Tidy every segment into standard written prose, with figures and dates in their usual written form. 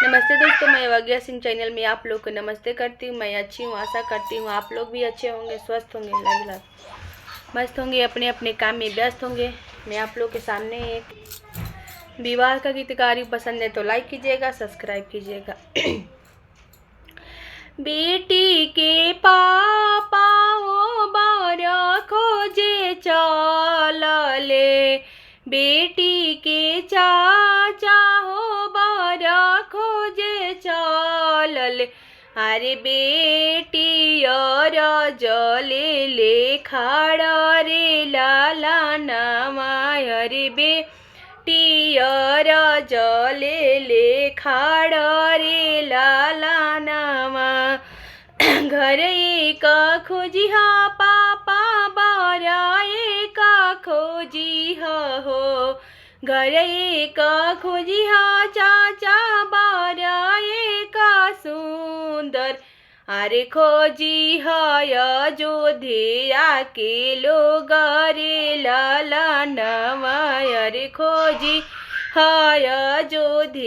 नमस्ते दोस्तों, मैं वज्ञा सिंह चैनल में आप लोग को नमस्ते करती हूँ। मैं अच्छी हूँ, आशा करती हूँ आप लोग भी अच्छे होंगे, स्वस्थ होंगे, लाल मस्त होंगे, अपने अपने काम में व्यस्त होंगे। मैं आप लोग के सामने एक विवाह का गीत गा रही हूँ। पसंद है तो लाइक कीजिएगा, सब्सक्राइब कीजिएगा। बेटी के पापा हो बर खोजे चलले, बेटी के चाचा हो बर खोजे चलले। अरे बेटी और जले ले खाड़ा रे लाला नामा, अरे बेटी और जले ले खाड़ा रे लाला नामा। घर एक खोजिहा पापा बारा एक खोजिहा हो, घर एक खोजिहा चाचा बारा एक सुंदर। अरे खोजिहा अयोध्या के लोग रे लाला नामा, अरे खोजी अयोध्या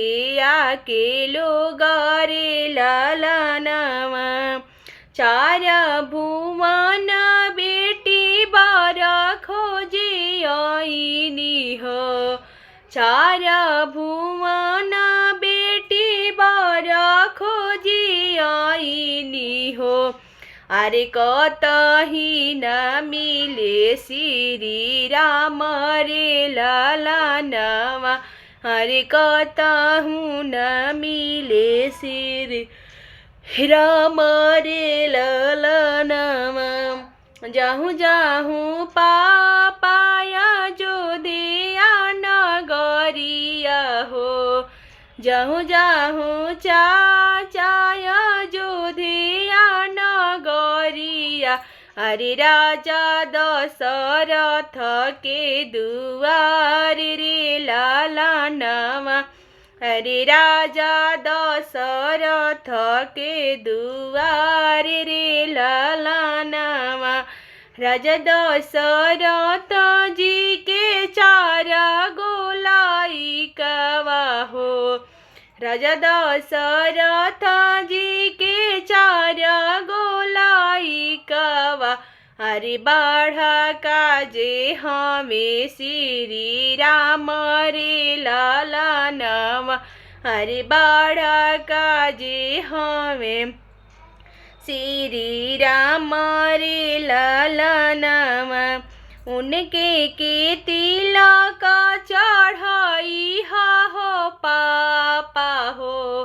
के लोग रे लाला नामा। चार भुवन बेटी बार खोजी आईनी हो, चार भुवन बेटी बार खोजी आईनी हो। अरे कतही न मिले श्री राम रे लाला नामा, अरे कतहु न मिले श्री राम रे लाला नामा। जाहूँ जाहूँ पापाया जो दिया नगरिया हो, जाहूँ जाहूँ चाचाया जो दिया नगरिया। अरे राजा दशरथ के दुआर रे लाला नामा, अरे राजा दशरथ के दुआर रे लाला नामा। राजा दशरथ जी के चार गोलाई कवा हो, राजा दशरथ जी के चार गोलाई कवा। अरे बाढ़ा काजे हमें श्री राम रे लाला नामा, अरे बाढ़ा काजे हमें श्री राम रे लाला नामा। उनके के तिलक चढ़ाई हो पापा हो,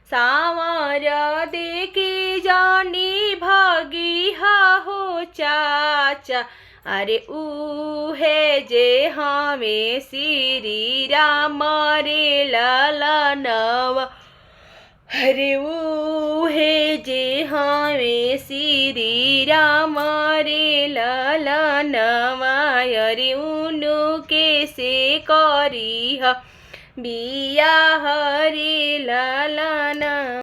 सांवर देखी जानी भागी हो चाचा। अरे उहे जे हमें श्री राम रे लाला नामा, अरे उहे जे हमें श्री राम रे लाला नामा। अरे उनु के से करी बियाह रे लाला नामा।